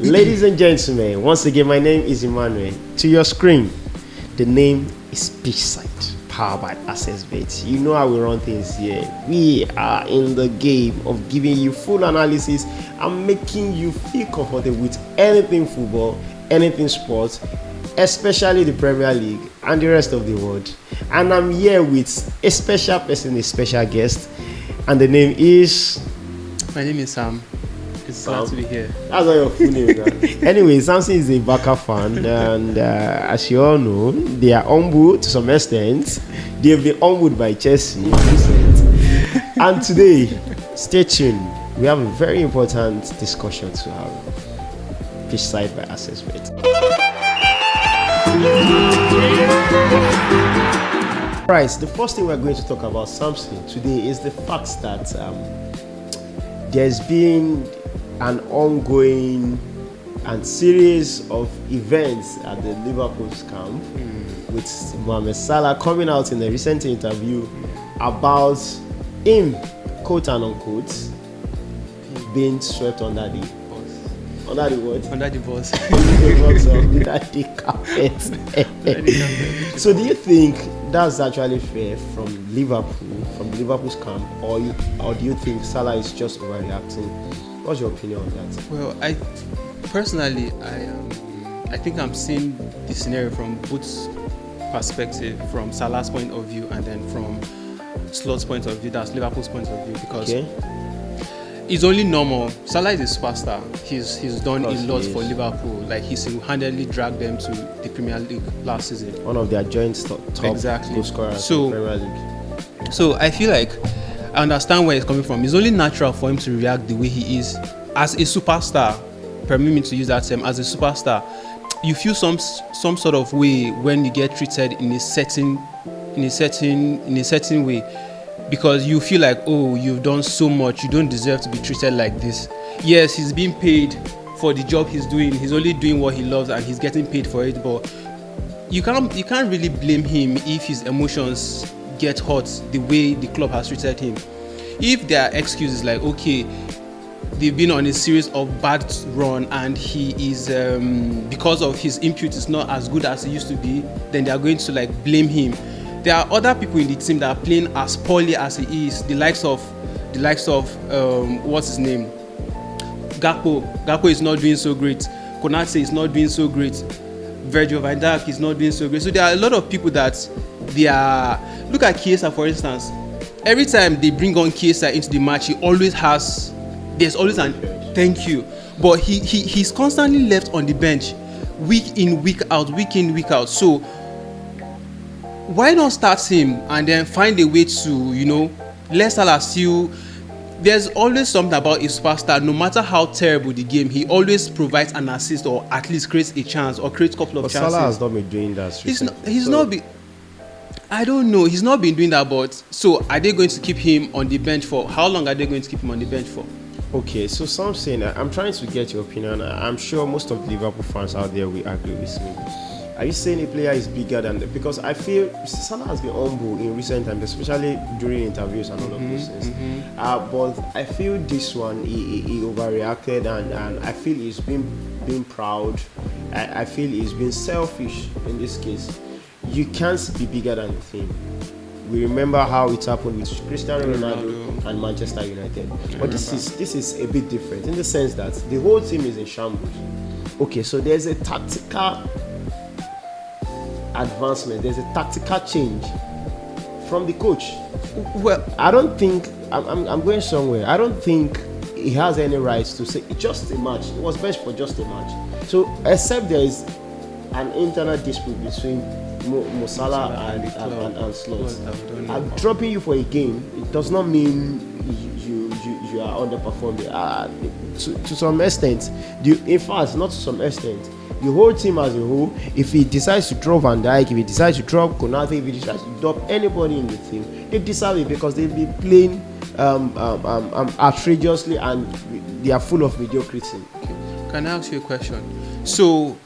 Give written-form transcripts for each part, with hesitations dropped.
Ladies and gentlemen, once again, my name is Emmanuel. To your screen, the name is Pitchside, powered by Access Bet. You know how we run things here. We are in the game of giving you full analysis and making you feel comfortable with anything football, anything sports, especially the Premier League and the rest of the world. And I'm here with a special person, a special guest, and the name is... My name is Sam. It's glad to be here. That's not your full name. Anyway, Samson is a Barca fan, and as you all know, they are humble to some extent. They've been humbled by Chelsea. And today, stay tuned. We have a very important discussion to have. Pitchside by Access Bet. Right, the first thing we're going to talk about Samson today is the fact that there's been an ongoing and series of events at the Liverpool's camp with Mohamed Salah coming out in a recent interview about him, quote and unquote, being swept under the bus. Under the what? Under the bus. Under the carpet. So do you think that's actually fair from Liverpool, from Liverpool's camp, or do you think Salah is just overreacting? What's your opinion on that? Well, I personally think I'm seeing the scenario from both perspective, from Salah's point of view and then from Slot's point of view, that's Liverpool's point of view, because it's only normal. Salah is a superstar. He's done a lot for Liverpool. Like, he single-handedly dragged them to the Premier League last season. One of their joint top goal scorers in the Premier League. So I feel like I understand where he's coming from. It's only natural for him to react the way he is as a superstar. Permit me to use that term. As a superstar, you feel some sort of way when you get treated in a certain way, because you feel like, oh, you've done so much, you don't deserve to be treated like this. Yes, he's being paid for the job he's doing. He's only doing what he loves and he's getting paid for it. But you can't really blame him if his emotions get hurt the way the club has treated him. If their excuse is like, okay, they've been on a series of bad run and he is because of his input is not as good as he used to be, then they are going to like blame him. There are other people in the team that are playing as poorly as he is. The likes of what's his name, Gakpo is not doing so great. Konate is not doing so great. Virgil van Dijk is not doing so great. So there are a lot of people that they are. Look at Chiesa, for instance. Every time they bring on Chiesa into the match, there's always an thank you. But he's constantly left on the bench, week in, week out. So why not start him and then find a way to, let Salah still. There's always something about a superstar. No matter how terrible the game, he always provides an assist or at least creates a chance or creates a couple of chances. Salah has not been doing that. He's not been. I don't know. He's not been doing that, but so are they going to keep him on the bench for how long? Are they going to keep him on the bench for? Okay, so some saying, I'm trying to get your opinion. I'm sure most of the Liverpool fans out there will agree with me. Are you saying a player is bigger than? Because I feel Salah has been humble in recent times, especially during interviews and all of those things. But I feel this one he overreacted, and I feel he's being proud. I feel he's been selfish in this case. You can't be bigger than the team. We remember how it happened with Cristiano Ronaldo and Manchester United. But this is a bit different in the sense that the whole team is in shambles. Okay, so there's a tactical advancement, there's a tactical change from the coach. Well, I don't think I'm going somewhere. I don't think he has any rights to say it's just a match. It was benched for just a match. So except there is an internal dispute between Mo Salah and Slot. I'm dropping you for a game. It does not mean you are underperforming. To some extent, in fact, not to some extent. The whole team as a whole, if he decides to drop Van Dijk, if he decides to drop Konate, if he decides to drop anybody in the team, they deserve it because they'll be playing outrageously and they are full of mediocrity. Okay. Can I ask you a question? So,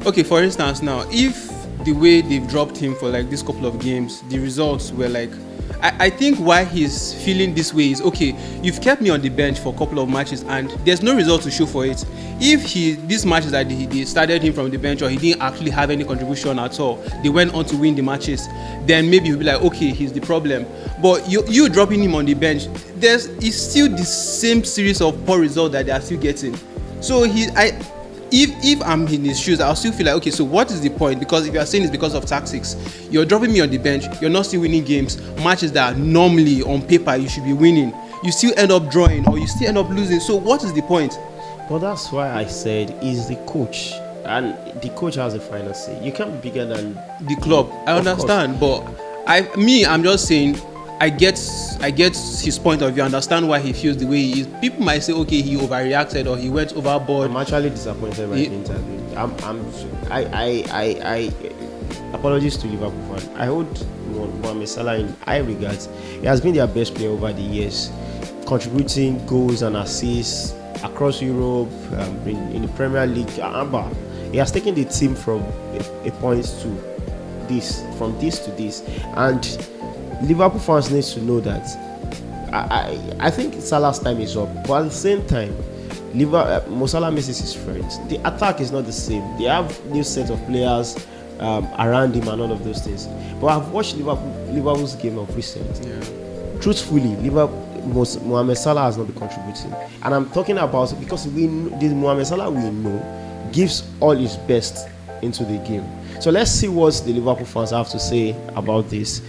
okay, for instance, now, if the way they've dropped him for like this couple of games, the results were like I think why he's feeling this way is, okay, you've kept me on the bench for a couple of matches and there's no result to show for it. If these matches that they started him from the bench, or he didn't actually have any contribution at all, they went on to win the matches, then maybe you'll be like, okay, he's the problem. But you dropping him on the bench, it's still the same series of poor results that they are still getting. So if I'm in his shoes, I'll still feel like, okay, so what is the point? Because if you are saying it's because of tactics, you're dropping me on the bench, you're not still winning games, matches that normally on paper you should be winning, you still end up drawing or you still end up losing. So what is the point? But that's why I said he's the coach, and the coach has the final say. You can't be bigger than The club. I understand, but I'm just saying, I get his point of view. I understand why he feels the way he is. People might say, okay, he overreacted or he went overboard. I'm actually disappointed by the interview. I apologies to Liverpool fan. I hold Mohamed Salah in high regards. He has been their best player over the years, contributing goals and assists across Europe, in the Premier League. He has taken the team from a point to this, from this to this, and Liverpool fans need to know that I think Salah's time is up, but at the same time, Mo Salah misses his friends. The attack is not the same. They have new set of players around him and all of those things. But I've watched Liverpool's game of recent. Yeah. Truthfully, Mohamed Salah has not been contributing, and I'm talking about because the Mohamed Salah we know gives all his best into the game. So let's see what the Liverpool fans have to say about this.